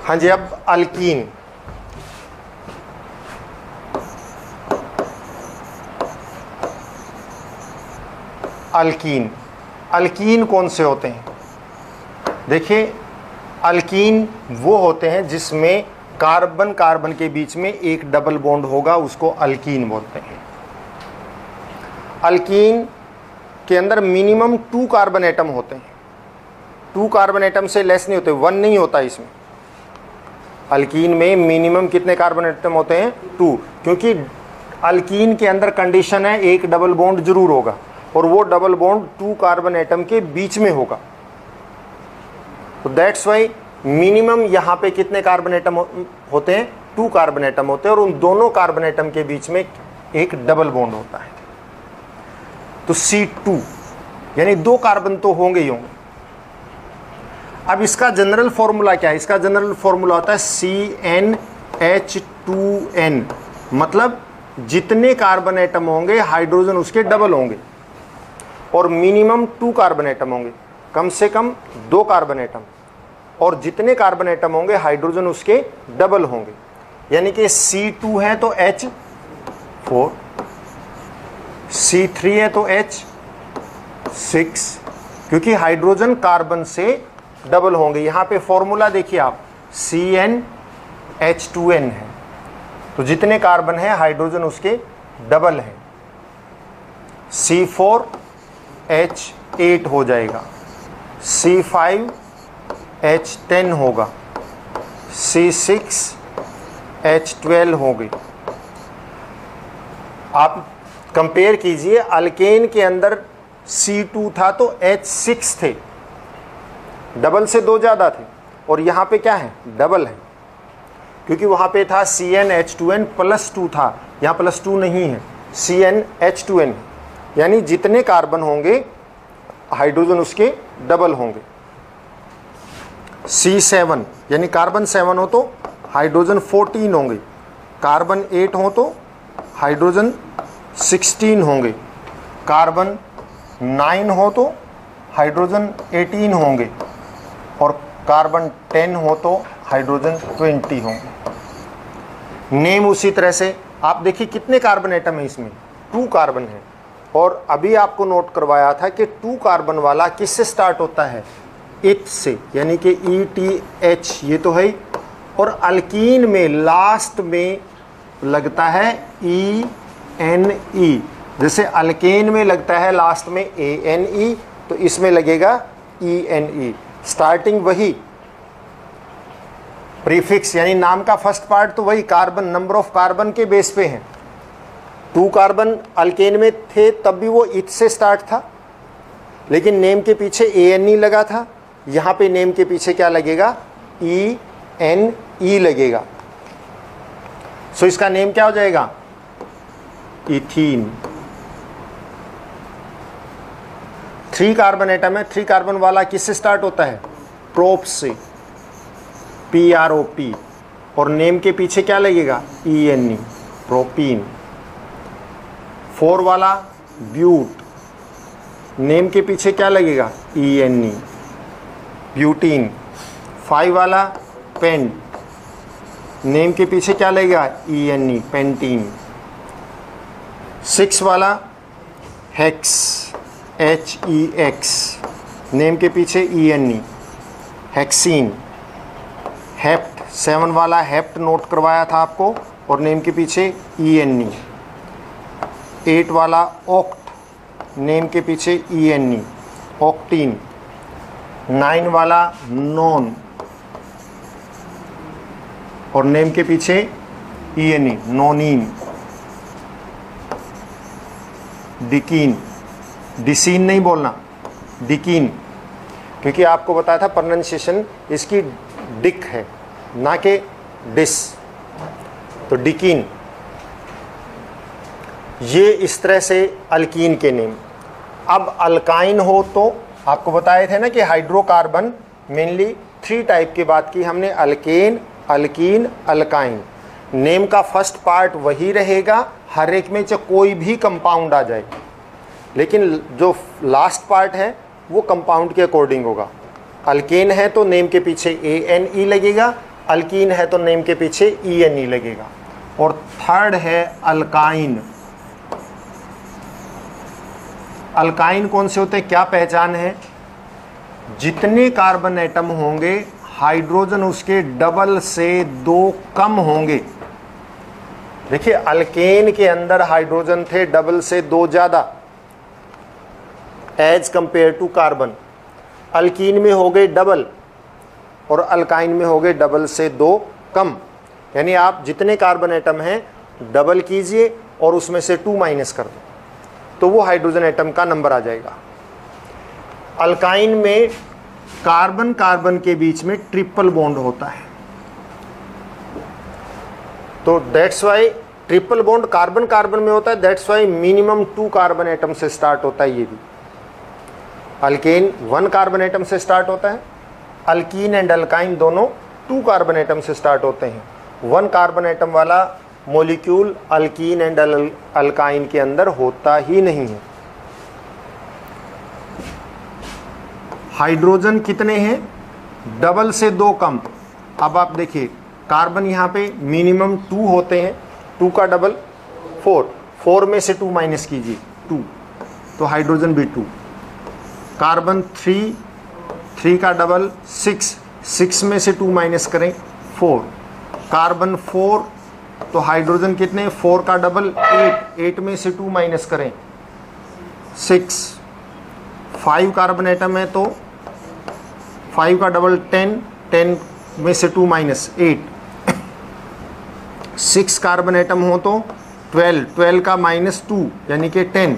हाँ जी, अब alkyne. Alkyne, alkyne कौन से होते हैं? देखिए, अल्कीन वो होते हैं जिसमें कार्बन कार्बन के बीच में एक डबल बॉन्ड होगा, उसको अल्कीन बोलते हैं। अल्कीन के अंदर मिनिमम 2 कार्बन एटम होते हैं। 2 कार्बन एटम से लेस नहीं होते, 1 नहीं होता इसमें। अल्कीन में मिनिमम कितने कार्बन एटम होते हैं? 2, क्योंकि अल्कीन के अंदर कंडीशन है एक डबल बॉन्ड जरूर होगा, और वो डबल बॉन्ड 2 कार्बन एटम के बीच में होगा। तो दैट्स वाई मिनिमम यहाँ पे कितने कार्बन एटम होते हैं? 2 कार्बन एटम होते हैं, और उन दोनों कार्बन एटम के बीच में एक डबल बॉन्ड होता है। तो C2 यानी 2 कार्बन तो होंगे ही होंगे। अब इसका जनरल फॉर्मूला क्या है? इसका जनरल फॉर्मूला होता है CnH2n, मतलब जितने कार्बन एटम होंगे हाइड्रोजन उसके डबल होंगे, और मिनिमम 2 कार्बन एटम होंगे, कम से कम 2 कार्बन एटम, और जितने कार्बन एटम होंगे हाइड्रोजन उसके डबल होंगे। यानी कि C2 है तो H4, C3 है तो H6, क्योंकि हाइड्रोजन कार्बन से डबल होंगे। यहाँ पे फॉर्मूला देखिए आप, CnH2n है, तो जितने कार्बन है हाइड्रोजन उसके डबल हैं। C4H8 हो जाएगा, C5H10 होगा, C6H12 होगी। आप कंपेयर कीजिए, अल्केन के अंदर C2 था तो H6 थे, डबल से 2 ज़्यादा थे, और यहाँ पे क्या है? डबल है, क्योंकि वहाँ पे था CnH2n +2 था, यहाँ +2 नहीं है, CnH2n, यानी जितने कार्बन होंगे हाइड्रोजन उसके डबल होंगे। C7 यानी कार्बन 7 हो तो हाइड्रोजन 14 होंगे, कार्बन 8 हो तो हाइड्रोजन 16 होंगे, कार्बन 9 हो तो हाइड्रोजन 18 होंगे, और कार्बन 10 हो तो हाइड्रोजन 20 होंगे। नेम उसी तरह से आप देखिए कितने कार्बन एटम है इसमें? 2 कार्बन है, और अभी आपको नोट करवाया था कि 2 कार्बन वाला किससे स्टार्ट होता है? इथ से, यानी कि ETH, ये तो है, और अल्कीन में लास्ट में लगता है ENE। जैसे अल्केन में लगता है लास्ट में ANE, तो इसमें लगेगा ENE। स्टार्टिंग वही, प्रीफिक्स यानी नाम का फर्स्ट पार्ट तो वही, कार्बन, नंबर ऑफ कार्बन के बेस पे है। 2 कार्बन अल्केन में थे तब भी वो इथ से स्टार्ट था, लेकिन नेम के पीछे ANE लगा था। यहाँ पे नेम के पीछे क्या लगेगा? ENE लगेगा। सो इसका नेम क्या हो जाएगा? इथीन। 3 कार्बन एटम है, 3 कार्बन वाला किससे स्टार्ट होता है? प्रोप से, PROP, और नेम के पीछे क्या लगेगा? ENE, propene. 4 वाला ब्यूट, नेम के पीछे क्या लगेगा? ENE, butene. 5 वाला पेंट, नेम के पीछे क्या लगेगा? ENE, pentene. 6 वाला हेक्स, HEX, नेम के पीछे ENE, हेक्सीन। हेप्ट, 7 वाला हेप्ट नोट करवाया था आपको, और नेम के पीछे ENE। 8 वाला ऑक्ट, नेम के पीछे ENE, ऑक्टीन। 9 वाला नॉन, और नेम के पीछे ENE, नोनीन। डिकीन, डिसीन नहीं बोलना, डिकीन, क्योंकि आपको बताया था प्रोनाउंसिएशन इसकी डिक है, ना कि डिस। तो डिकीन, ये इस तरह से अल्कीन के नेम। अब अल्काइन हो तो आपको बताए थे ना कि हाइड्रोकार्बन मेनली 3 टाइप की बात की हमने, अल्केन, अल्कीन, अल्काइन। नेम का फर्स्ट पार्ट वही रहेगा, हर एक में चाहे कोई भी कंपाउंड आ जाए, लेकिन जो लास्ट पार्ट है वो कंपाउंड के अकॉर्डिंग होगा। अल्केन है तो नेम के पीछे ANE लगेगा, अल्कीन है तो नेम के पीछे ENE लगेगा। और थर्ड है अल्काइन। अल्काइन कौन से होते हैं, क्या पहचान है? जितने कार्बन एटम होंगे हाइड्रोजन उसके डबल से 2 कम होंगे। देखिए अल्केन के अंदर हाइड्रोजन थे डबल से 2 ज्यादा as compare to carbon. Alkene में हो गए डबल और अल्काइन में हो गए डबल से 2 कम। यानी आप जितने कार्बन एटम हैं डबल कीजिए और उसमें से 2 माइनस कर दो तो वो हाइड्रोजन एटम का नंबर आ जाएगा। अल्काइन में कार्बन कार्बन के बीच में ट्रिपल बॉन्ड होता है, तो that's why triple bond carbon carbon में होता है, that's why minimum 2 carbon atom से स्टार्ट होता है। ये भी अल्केन 1 कार्बन एटम से स्टार्ट होता है, अल्कीन एंड अल्काइन दोनों 2 कार्बन एटम से स्टार्ट होते हैं। 1 कार्बन एटम वाला मॉलिक्यूल अल्कीन एंड अल्काइन के अंदर होता ही नहीं है। हाइड्रोजन कितने हैं, डबल से 2 कम। अब आप देखिए कार्बन यहाँ पे मिनिमम 2 होते हैं, 2 का डबल 4, 4 में से 2 माइनस कीजिए 2, तो हाइड्रोजन भी 2। कार्बन 3, 3 का डबल 6, 6 में से 2 माइनस करें 4। कार्बन 4, तो हाइड्रोजन कितने, 4 का डबल 8, 8 में से 2 माइनस करें 6। 5 कार्बन एटम है तो 5 का डबल 10, 10 में से 2 माइनस 8। 6 कार्बन एटम हो तो 12, 12 का माइनस 2 यानी कि 10।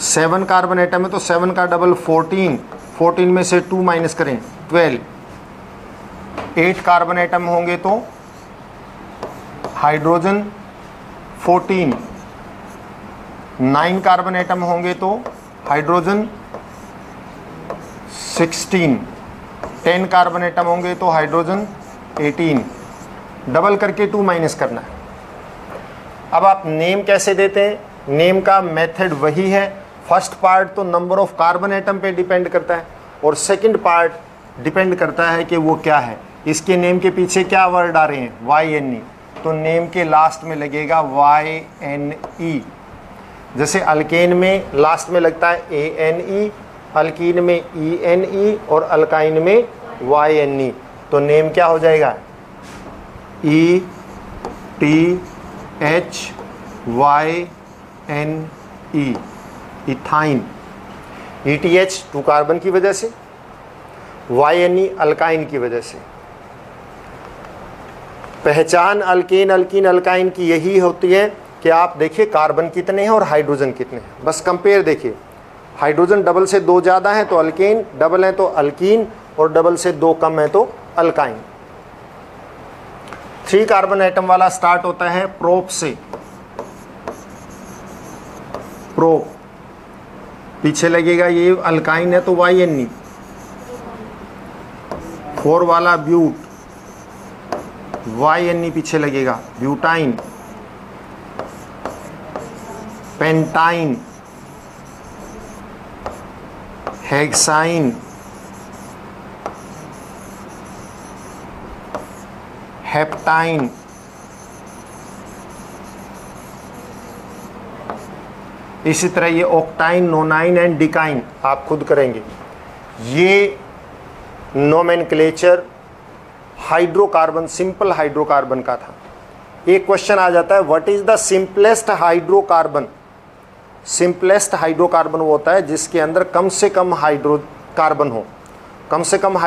7 कार्बन एटम है तो 7 का डबल 14, 14 में से 2 माइनस करें 12। 8 कार्बन एटम होंगे तो हाइड्रोजन 14, 9 कार्बन एटम होंगे तो हाइड्रोजन 16, 10 कार्बन एटम होंगे तो हाइड्रोजन 18। डबल करके 2 माइनस करना है। अब आप नेम कैसे देते हैं, नेम का मेथड वही है। फर्स्ट पार्ट तो नंबर ऑफ कार्बन एटम पे डिपेंड करता है और सेकंड पार्ट डिपेंड करता है कि वो क्या है, इसके नेम के पीछे क्या वर्ड आ रहे हैं, YNE, तो नेम के लास्ट में लगेगा YNE। जैसे अल्केन में लास्ट में लगता है ANE, अल्कीन में ENE और अल्काइन में YNE, तो नेम क्या हो जाएगा, ETHYNE, इथाइन। ETH 2 कार्बन की वजह से, YNE अल्काइन की वजह से। पहचान अल्केन अल्कीन अल्काइन की यही होती है कि आप देखिए कार्बन कितने हैं और हाइड्रोजन कितने हैं, बस कंपेयर देखिए। हाइड्रोजन डबल से 2 ज़्यादा है तो अल्केन, डबल है तो अल्कीन और डबल से 2 कम है तो अल्काइन। 3 कार्बन एटम वाला स्टार्ट होता है प्रोप से, प्रोप पीछे लगेगा, ये अल्काइन है तो YNE। 4 वाला ब्यूट, YNE पीछे लगेगा, ब्यूटाइन। पेंटाइन, हेक्साइन, हेप्टाइन, इसी तरह ये ऑक्टाइन, नोनाइन एंड डिकाइन आप खुद करेंगे। ये नोमेनक्लेचर हाइड्रोकार्बन, सिंपल हाइड्रोकार्बन का था। एक क्वेश्चन आ जाता है, what is the simplest hydrocarbon. Simplest hydrocarbon वो होता है जिसके अंदर कम से कम हाइड्रोकार्बन हो। कम से कम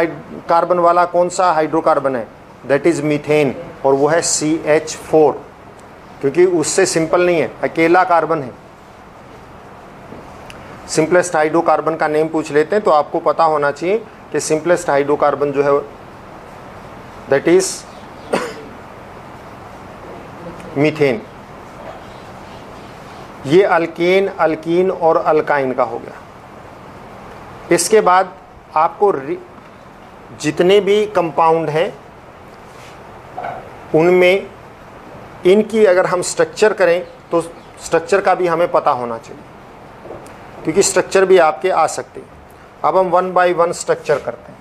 कार्बन वाला कौन सा हाइड्रोकार्बन है, दैट इज मीथेन, और वो है CH4, क्योंकि उससे सिंपल नहीं है, अकेला कार्बन है। सिंपलेस्ट हाइड्रोकार्बन का नेम पूछ लेते हैं तो आपको पता होना चाहिए कि सिंपलेस्ट हाइड्रोकार्बन जो है दैट इज मीथेन। ये अल्केन अल्कीन और अल्काइन का हो गया। इसके बाद आपको जितने भी कंपाउंड हैं उनमें इनकी अगर हम स्ट्रक्चर करें तो स्ट्रक्चर का भी हमें पता होना चाहिए, क्योंकि स्ट्रक्चर भी आपके आ सकते हैं। अब हम 1 बाय 1 स्ट्रक्चर करते हैं।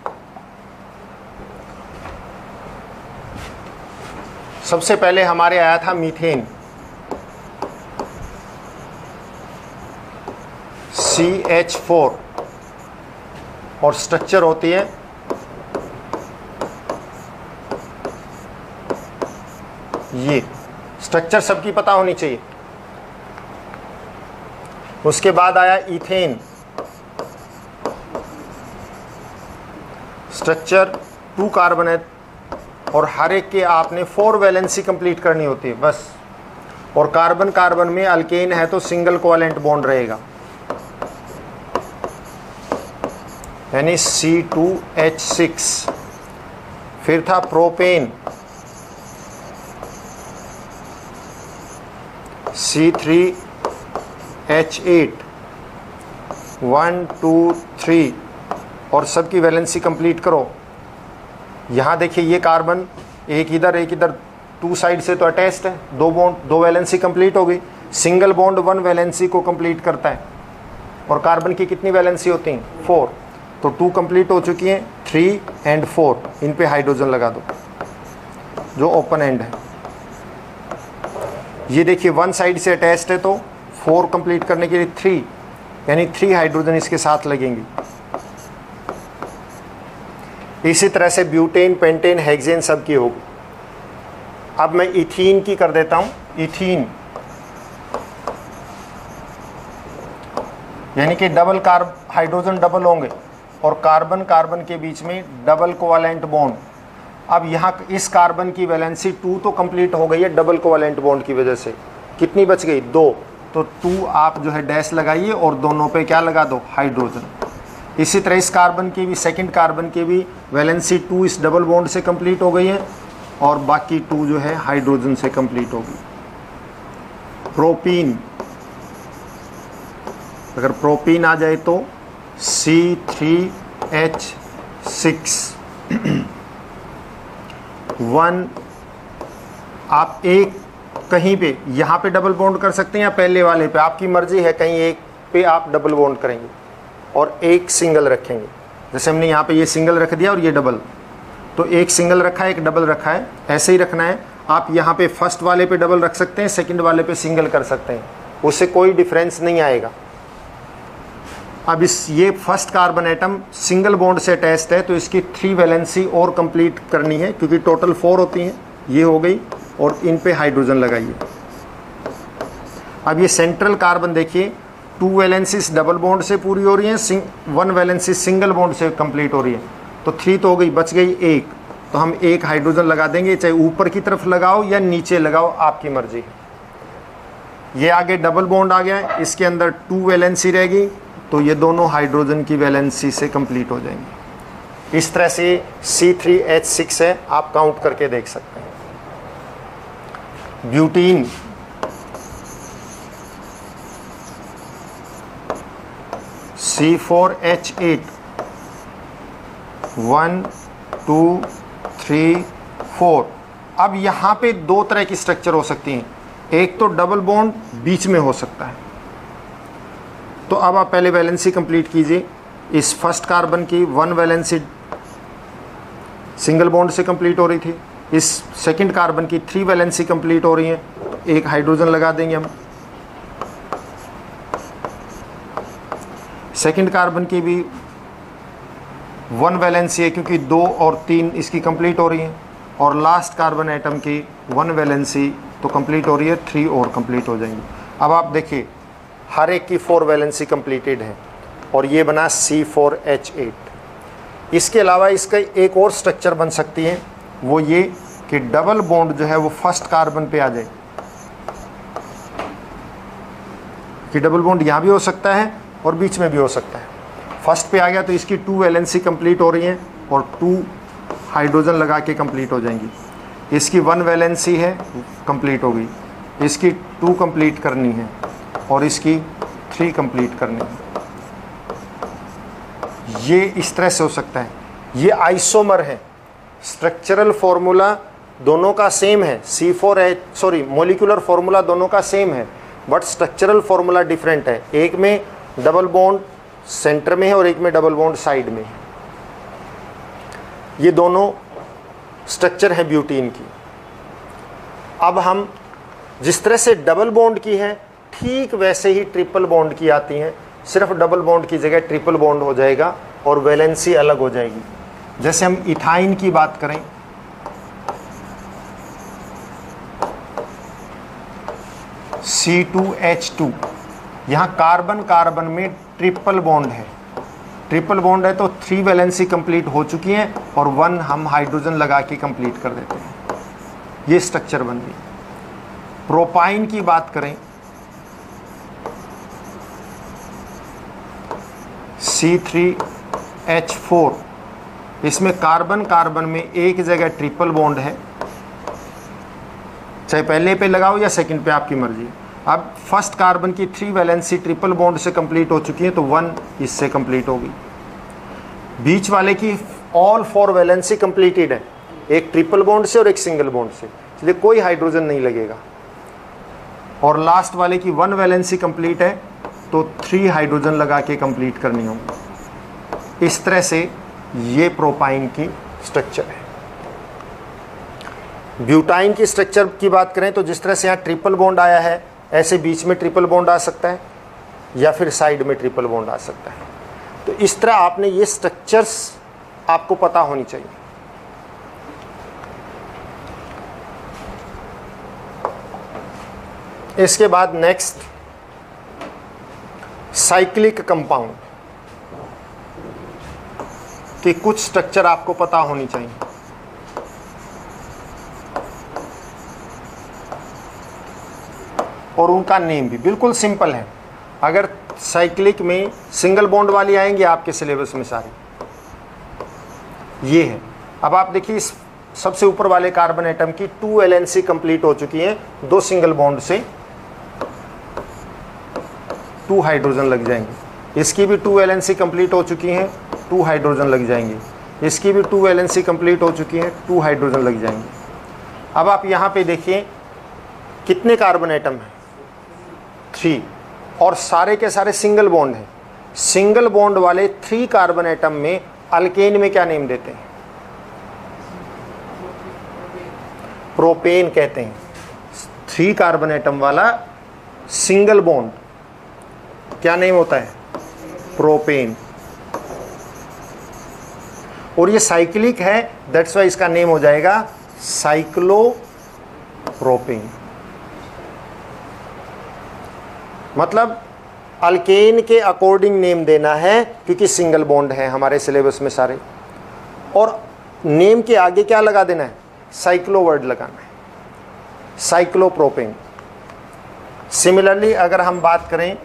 सबसे पहले हमारे आया था मीथेन, CH4, और स्ट्रक्चर होती है ये। स्ट्रक्चर सबकी पता होनी चाहिए। उसके बाद आया इथेन, स्ट्रक्चर 2 कार्बन है, और हर एक के आपने 4 वैलेंसी कंप्लीट करनी होती है बस। और कार्बन कार्बन में अल्केन है तो सिंगल कोवेलेंट बॉन्ड रहेगा, यानी C2H6। फिर था प्रोपेन, C3H8, 1 2 3, और सबकी वैलेंसी कंप्लीट करो। यहाँ देखिए ये कार्बन एक इधर 2 साइड से तो अटैच्ड है, 2 बॉन्ड 2 वैलेंसी कंप्लीट हो गई। सिंगल बॉन्ड 1 वैलेंसी को कंप्लीट करता है, और कार्बन की कितनी वैलेंसी होती हैं? 4, तो 2 कंप्लीट हो चुकी हैं, 3 और 4 इन पे हाइड्रोजन लगा दो जो ओपन एंड है। ये देखिए 1 साइड से अटैच्ड है तो 4 कंप्लीट करने के लिए 3, यानी 3 हाइड्रोजन इसके साथ लगेंगे। इसी तरह से ब्यूटेन, पेंटेन, हेक्सेन सब की होगी। अब मैं इथीन की कर देता हूं। इथीन यानी कि डबल कार्ब, हाइड्रोजन डबल होंगे और कार्बन कार्बन के बीच में डबल कोवेलेंट बॉन्ड। अब यहाँ इस कार्बन की वैलेंसी 2 तो कंप्लीट हो गई है डबल कोवेलेंट बॉन्ड की वजह से। कितनी बच गई? 2। तो 2 आप जो है डैश लगाइए और दोनों पे क्या लगा दो? हाइड्रोजन। इसी तरह इस कार्बन की भी, सेकंड कार्बन की भी वैलेंसी 2 इस डबल बॉन्ड से कंप्लीट हो गई है और बाकी 2 जो है हाइड्रोजन से कंप्लीट होगी। प्रोपीन, अगर प्रोपीन आ जाए तो C3H6 1। आप एक कहीं पे यहाँ पे डबल बॉन्ड कर सकते हैं या पहले वाले पे, आपकी मर्जी है। कहीं एक पे आप डबल बॉन्ड करेंगे और एक सिंगल रखेंगे। जैसे हमने यहाँ पे ये सिंगल रख दिया और ये डबल, तो एक सिंगल रखा है, एक डबल रखा है, ऐसे ही रखना है। आप यहाँ पे फर्स्ट वाले पे डबल रख सकते हैं, सेकंड वाले पे सिंगल कर सकते हैं, उससे कोई डिफरेंस नहीं आएगा। अब ये first carbon atom single bond से अटैच्ड है तो इसकी 3 वैलेंसी और कंप्लीट करनी है, क्योंकि टोटल 4 होती हैं। ये हो गई और इन पे हाइड्रोजन लगाइए। अब ये सेंट्रल कार्बन देखिए, 2 वैलेंसीज डबल बॉन्ड से पूरी हो रही हैं, 1 वैलेंसी सिंगल बॉन्ड से कंप्लीट हो रही है। तो 3 तो हो गई, बच गई 1। तो हम 1 हाइड्रोजन लगा देंगे, चाहे ऊपर की तरफ लगाओ या नीचे लगाओ, आपकी मर्जी है। ये आगे डबल बॉन्ड आ गया, इसके अंदर 2 वैलेंसी रहेगी, तो ये दोनों हाइड्रोजन की वैलेंसी से कंप्लीट हो जाएंगे। इस तरह से C3H6 है, आप काउंट करके देख सकते हैं। Butene, C4H8 1 2 3 4। अब यहाँ पे 2 तरह की स्ट्रक्चर हो सकती हैं। एक तो डबल बॉन्ड बीच में हो सकता है, तो अब आप पहले वैलेंसी कंप्लीट कीजिए। इस फर्स्ट कार्बन की 1 वैलेंसी सिंगल बॉन्ड से कंप्लीट हो रही थी, इस सेकंड कार्बन की 3 वैलेंसी कंप्लीट हो रही है, तो एक हाइड्रोजन लगा देंगे हम। सेकंड कार्बन की भी 1 वैलेंसी है, क्योंकि 2 और 3 इसकी कंप्लीट हो रही हैं, और लास्ट कार्बन एटम की 1 वैलेंसी तो कंप्लीट हो रही है, 3 और कंप्लीट हो जाएंगी। अब आप देखिए हर एक की 4 वैलेंसी कंप्लीटेड है और ये बना C4H8। इसके अलावा इसका एक और स्ट्रक्चर बन सकती है, वो ये कि डबल बॉन्ड जो है वो फर्स्ट कार्बन पे आ जाए। कि डबल बॉन्ड यहाँ भी हो सकता है और बीच में भी हो सकता है। फर्स्ट पे आ गया तो इसकी 2 वैलेंसी कंप्लीट हो रही हैं और 2 हाइड्रोजन लगा के कंप्लीट हो जाएंगी। इसकी 1 वैलेंसी है, कंप्लीट हो गई। इसकी 2 कंप्लीट करनी है और इसकी 3 कंप्लीट करनी है। ये इस तरह से हो सकता है। ये आइसोमर है, स्ट्रक्चरल फॉर्मूला दोनों का सेम है, मोलिकुलर फॉर्मूला दोनों का सेम है, बट स्ट्रक्चरल फॉर्मूला डिफरेंट है। एक में डबल बॉन्ड सेंटर में है और एक में डबल बॉन्ड साइड में है। ये दोनों स्ट्रक्चर है ब्यूटीन की। अब हम जिस तरह से डबल बॉन्ड की है ठीक वैसे ही ट्रिपल बॉन्ड की आती हैं, सिर्फ डबल बॉन्ड की जगह ट्रिपल बॉन्ड हो जाएगा और वैलेंसी अलग हो जाएगी। जैसे हम इथाइन की बात करें, C2H2, यहाँ कार्बन कार्बन में ट्रिपल बॉन्ड है। ट्रिपल बॉन्ड है तो 3 वैलेंसी कंप्लीट हो चुकी हैं और 1 हम हाइड्रोजन लगा के कंप्लीट कर देते हैं। ये स्ट्रक्चर बन गई। प्रोपाइन की बात करें, C3H4, इसमें कार्बन कार्बन में एक जगह ट्रिपल बॉन्ड है, चाहे पहले पे लगाओ या सेकंड पे, आपकी मर्जी। अब फर्स्ट कार्बन की 3 वैलेंसी ट्रिपल बॉन्ड से कंप्लीट हो चुकी है तो 1 इससे कंप्लीट होगी। बीच वाले की ऑल 4 वैलेंसी कंप्लीटेड है, एक ट्रिपल बॉन्ड से और एक सिंगल बॉन्ड से, इसलिए कोई हाइड्रोजन नहीं लगेगा। और लास्ट वाले की 1 वैलेंसी कंप्लीट है तो 3 हाइड्रोजन लगा के कंप्लीट करनी होगी। इस तरह से ये प्रोपाइन की स्ट्रक्चर है। ब्यूटाइन की स्ट्रक्चर की बात करें तो जिस तरह से यहाँ ट्रिपल बॉन्ड आया है, ऐसे बीच में ट्रिपल बॉन्ड आ सकता है या फिर साइड में ट्रिपल बॉन्ड आ सकता है। तो इस तरह आपने ये स्ट्रक्चर्स आपको पता होनी चाहिए। इसके बाद नेक्स्ट साइक्लिक कंपाउंड की कुछ स्ट्रक्चर आपको पता होनी चाहिए। और उनका नेम भी बिल्कुल सिंपल है। अगर साइक्लिक में सिंगल बॉन्ड वाली आएंगी आपके सिलेबस में सारी, ये है। अब आप देखिए इस सबसे ऊपर वाले कार्बन एटम की 2 वैलेंसी कंप्लीट हो चुकी है, 2 सिंगल बॉन्ड से 2 हाइड्रोजन लग जाएंगे। इसकी भी 2 वैलेंसी कंप्लीट हो चुकी हैं, 2 हाइड्रोजन लग जाएंगे। इसकी भी 2 वैलेंसी कंप्लीट हो चुकी हैं, 2 हाइड्रोजन लग जाएंगे। अब आप यहाँ पे देखिए कितने कार्बन एटम हैं, 3, और सारे के सारे सिंगल बॉन्ड हैं। सिंगल बॉन्ड वाले 3 कार्बन एटम में अल्केन में क्या नेम देते हैं? प्रोपेन कहते हैं। 3 कार्बन एटम वाला सिंगल बॉन्ड क्या नेम होता है? प्रोपेन। और ये साइक्लिक है, दैट्स वाई इसका नेम हो जाएगा साइक्लोप्रोपेन। मतलब अल्केन के अकॉर्डिंग नेम देना है, क्योंकि सिंगल बॉन्ड है हमारे सिलेबस में सारे। और नेम के आगे क्या लगा देना है? साइक्लो वर्ड लगाना है, साइक्लोप्रोपेन। सिमिलरली अगर हम बात करें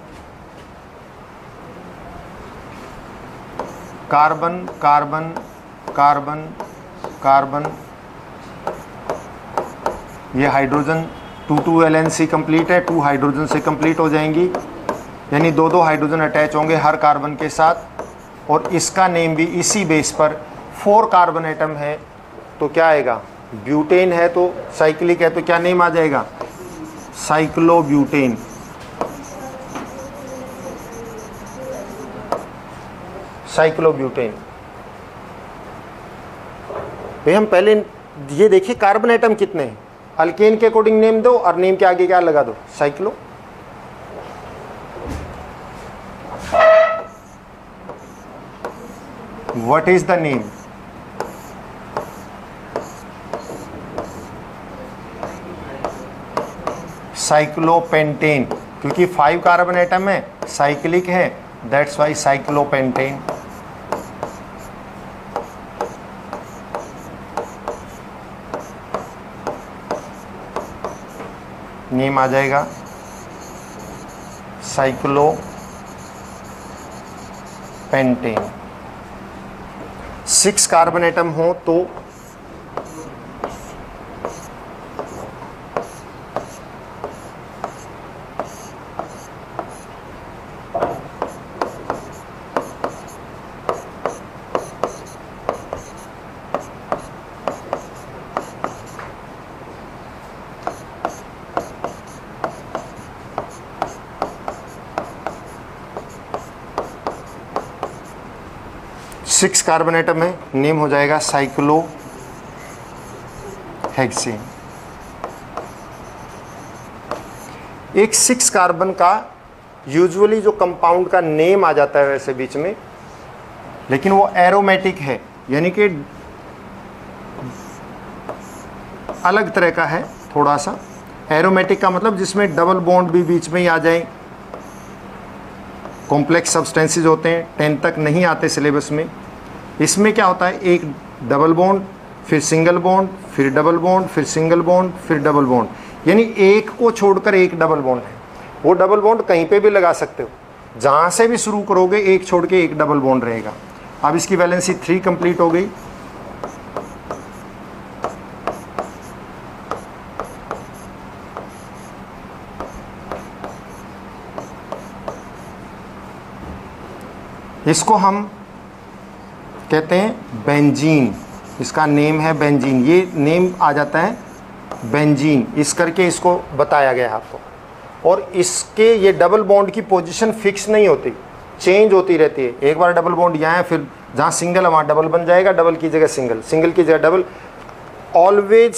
कार्बन कार्बन कार्बन कार्बन, ये हाइड्रोजन 2 वैलेंसी कंप्लीट है, 2 हाइड्रोजन से कंप्लीट हो जाएंगी, यानी 2 हाइड्रोजन अटैच होंगे हर कार्बन के साथ। और इसका नेम भी इसी बेस पर 4 कार्बन एटम है तो क्या आएगा? ब्यूटेन है, तो साइक्लिक है तो क्या नेम आ जाएगा? साइक्लोब्यूटेन। साइक्लोब्यूटेन। भाई हम पहले ये देखिए कार्बन एटम कितने हैं, अल्केन के अकॉर्डिंग नेम दो और नेम के आगे क्या लगा दो? Cyclo. What is the name? Cyclopentane, क्योंकि 5 कार्बन एटम है, साइक्लिक है, दैट्स वाई साइक्लोपेंटेन। नेम आ जाएगा साइक्लोपेंटेन। 6 कार्बन एटम हो तो सिक्स कार्बन एटम है, नेम हो जाएगा साइक्लोहेक्सेन। एक 6 कार्बन का यूजुअली जो कंपाउंड का नेम आ जाता है वैसे बीच में, लेकिन वो एरोमेटिक है, यानी कि अलग तरह का है थोड़ा सा। एरोमेटिक का मतलब जिसमें डबल बॉन्ड भी बीच में ही आ जाए। कॉम्प्लेक्स सब्सटेंसेस होते हैं, 10 तक नहीं आते सिलेबस में। इसमें क्या होता है, एक डबल बॉन्ड, फिर सिंगल बॉन्ड, फिर डबल बॉन्ड, फिर सिंगल बॉन्ड, फिर डबल बॉन्ड, यानी एक को छोड़कर एक डबल बॉन्ड है। वो डबल बॉन्ड कहीं पे भी लगा सकते हो, जहाँ से भी शुरू करोगे एक छोड़ के एक डबल बॉन्ड रहेगा। अब इसकी वैलेंसी 3 कंप्लीट हो गई। इसको हम कहते हैं बेंजीन, इसका नेम है बेंजीन। ये नेम आ जाता है बेंजीन, इस करके इसको बताया गया है आपको। और इसके ये डबल बॉन्ड की पोजीशन फिक्स नहीं होती, चेंज होती रहती है। एक बार डबल बॉन्ड यहाँ है, फिर जहाँ सिंगल है वहाँ डबल बन जाएगा, डबल की जगह सिंगल, सिंगल की जगह डबल। ऑलवेज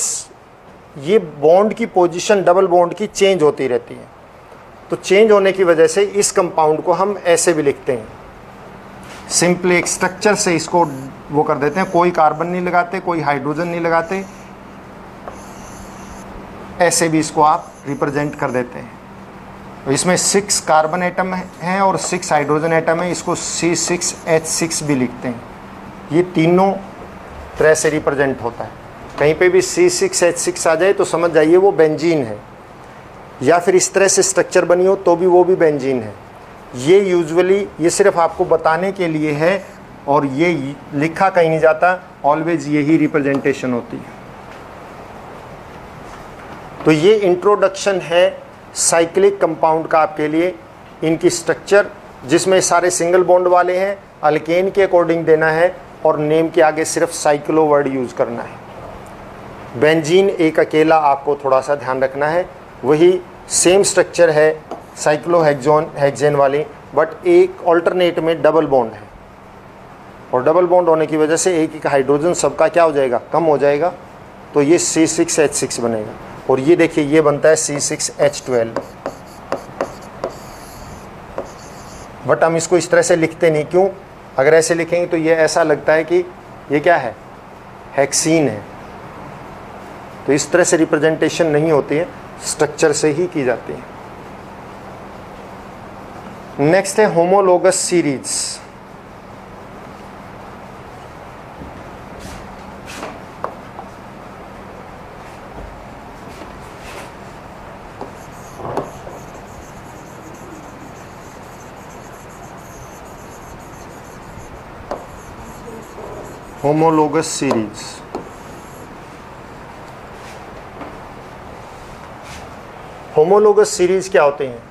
ये बॉन्ड की पोजीशन डबल बॉन्ड की चेंज होती रहती है। तो चेंज होने की वजह से इस कंपाउंड को हम ऐसे भी लिखते हैं, सिंपली एक स्ट्रक्चर से इसको वो कर देते हैं। कोई कार्बन नहीं लगाते, कोई हाइड्रोजन नहीं लगाते, ऐसे भी इसको आप रिप्रेजेंट कर देते हैं। तो इसमें 6 कार्बन एटम हैं और 6 हाइड्रोजन एटम है, इसको C6H6 भी लिखते हैं। ये तीनों तरह से रिप्रेजेंट होता है। कहीं पे भी C6H6 आ जाए तो समझ जाइए वो बेंजीन है, या फिर इस तरह से स्ट्रक्चर बनी हो तो भी वो भी बेंजीन है। ये यूजुअली ये सिर्फ आपको बताने के लिए है और ये लिखा कहीं नहीं जाता, ऑलवेज यही रिप्रेजेंटेशन होती है। तो ये इंट्रोडक्शन है साइक्लिक कंपाउंड का आपके लिए। इनकी स्ट्रक्चर जिसमें सारे सिंगल बॉन्ड वाले हैं, अल्केन के अकॉर्डिंग देना है और नेम के आगे सिर्फ साइक्लो वर्ड यूज़ करना है। बेंजीन एक अकेला आपको थोड़ा सा ध्यान रखना है, वही सेम स्ट्रक्चर है हेक्सेन वाली, बट एक ऑल्टरनेट में डबल बॉन्ड है। और डबल बॉन्ड होने की वजह से एक हाइड्रोजन सबका क्या हो जाएगा, कम हो जाएगा, तो ये C6H6 बनेगा। और ये देखिए ये बनता है C6H12। बट हम इसको इस तरह से लिखते नहीं, क्यों? अगर ऐसे लिखेंगे तो ये ऐसा लगता है कि ये क्या है, हेक्सीन है। तो इस तरह से रिप्रेजेंटेशन नहीं होती है, स्ट्रक्चर से ही की जाती है। नेक्स्ट है homologous series. Homologous series homologous series क्या होते हैं?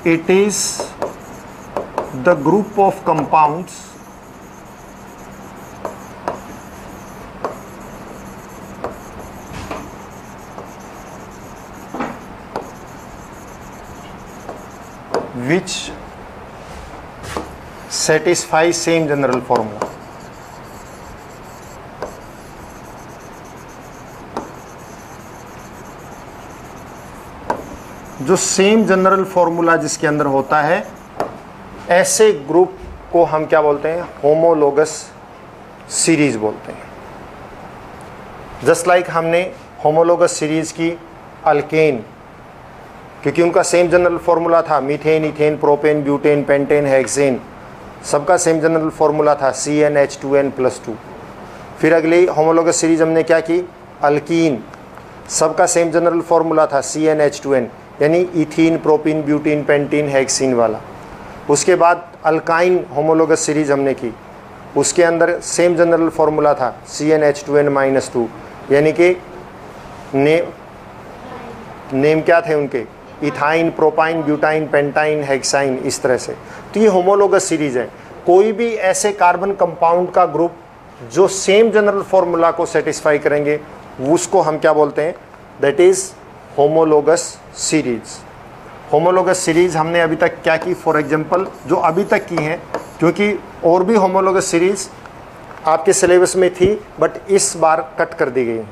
It is the group of compounds which satisfy same general formula. जो सेम जनरल फॉर्मूला जिसके अंदर होता है, ऐसे ग्रुप को हम क्या बोलते हैं? होमोलोगस सीरीज बोलते हैं। जस्ट लाइक हमने होमोलोगस सीरीज की अल्केन, क्योंकि उनका सेम जनरल फॉर्मूला था, methane, ethane, propane, butane, pentane, hexane, सबका सेम जनरल फॉर्मूला था CnH2n+2। फिर अगली होमोलोगस सीरीज हमने क्या की? अल्कीन, सबका सेम जनरल फॉर्मूला था CnH2n, यानी ethene, propene, butene, pentene, hexene वाला। उसके बाद अल्काइन होमोलोगस सीरीज हमने की, उसके अंदर सेम जनरल फॉर्मूला था CnH2n-2, यानी कि नेम क्या थे उनके? Ethyne, propyne, butyne, pentyne, hexyne, इस तरह से। तो ये होमोलोगस सीरीज है। कोई भी ऐसे कार्बन कंपाउंड का ग्रुप जो सेम जनरल फॉर्मूला को सेटिस्फाई करेंगे, उसको हम क्या बोलते हैं? That is homologous series. Homologous series हमने अभी तक क्या की? फॉर एग्जांपल जो अभी तक की हैं, क्योंकि और भी होमोलोगस सीरीज आपके सिलेबस में थी बट इस बार कट कर दी गई।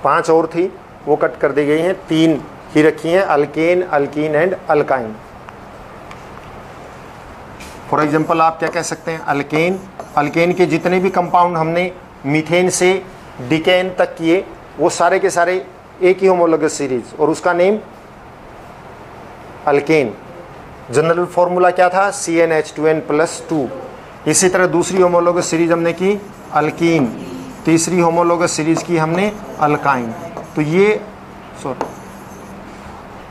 5 और थी, वो कट कर दी गई हैं, 3 ही रखी हैं, alkane, alkyne and alkyne. For example आप क्या कह सकते हैं, अल्केन, अल्केन के जितने भी कंपाउंड हमने मीथेन से डिकेन तक किए वो सारे के सारे एक ही होमोलोगस सीरीज और उसका नेम अल्केन। जनरल फॉर्मूला क्या था, CnH2n+2। इसी तरह दूसरी होमोलोगस सीरीज हमने की अल्कीन, तीसरी होमोलोगस सीरीज की हमने अल्काइन। तो ये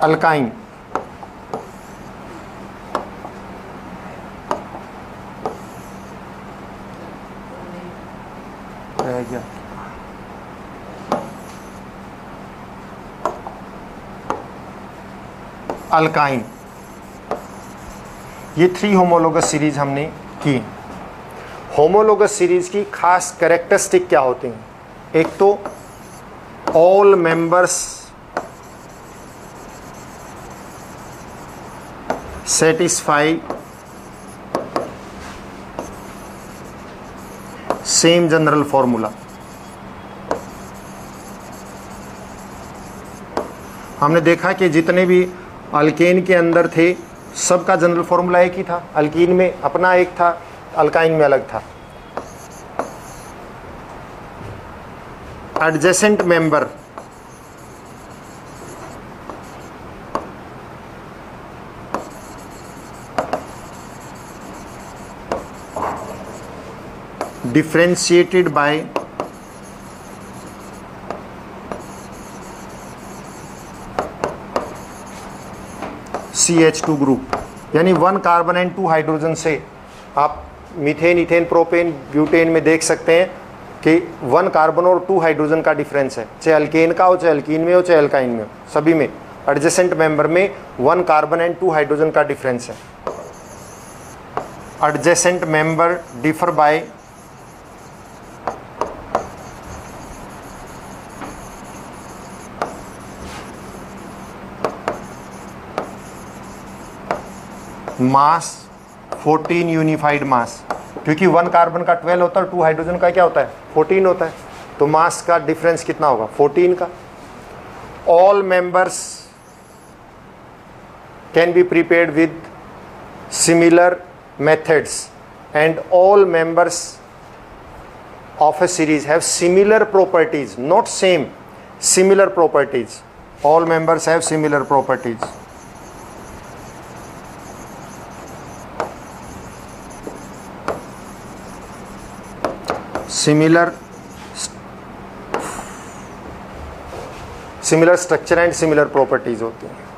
अल्काइन, अल्काइन, ये 3 होमोलोगस सीरीज हमने की। होमोलोगस सीरीज की खास कैरेक्टरिस्टिक क्या होती हैं, एक तो all members satisfy same general formula. हमने देखा कि जितने भी अल्केन के अंदर थे सबका जनरल फॉर्मूला एक ही था, अल्कीन में अपना एक था, अल्काइन में अलग था। Adjacent member differentiated by CH2 group, यानी 1 कार्बन एंड 2 हाइड्रोजन से आप मीथेन, इथेन, प्रोपेन, ब्यूटेन में देख सकते हैं कि 1 कार्बन और 2 हाइड्रोजन का डिफरेंस है, चाहे अल्केन का हो, चाहे अल्कीन में हो, चाहे अल्काइन में हो, सभी में एडजेसेंट मेंबर में 1 कार्बन एंड 2 हाइड्रोजन का डिफरेंस है। Adjacent member differ by mass 14 unified mass, क्योंकि 1 कार्बन का 12 होता है, 2 हाइड्रोजन का क्या होता है 14 होता है, तो मास का डिफरेंस कितना होगा 14 का। All members can be prepared with similar methods and all members of A series have similar properties, not same, similar properties. All members have similar properties. Similar structure and similar properties होती हैं।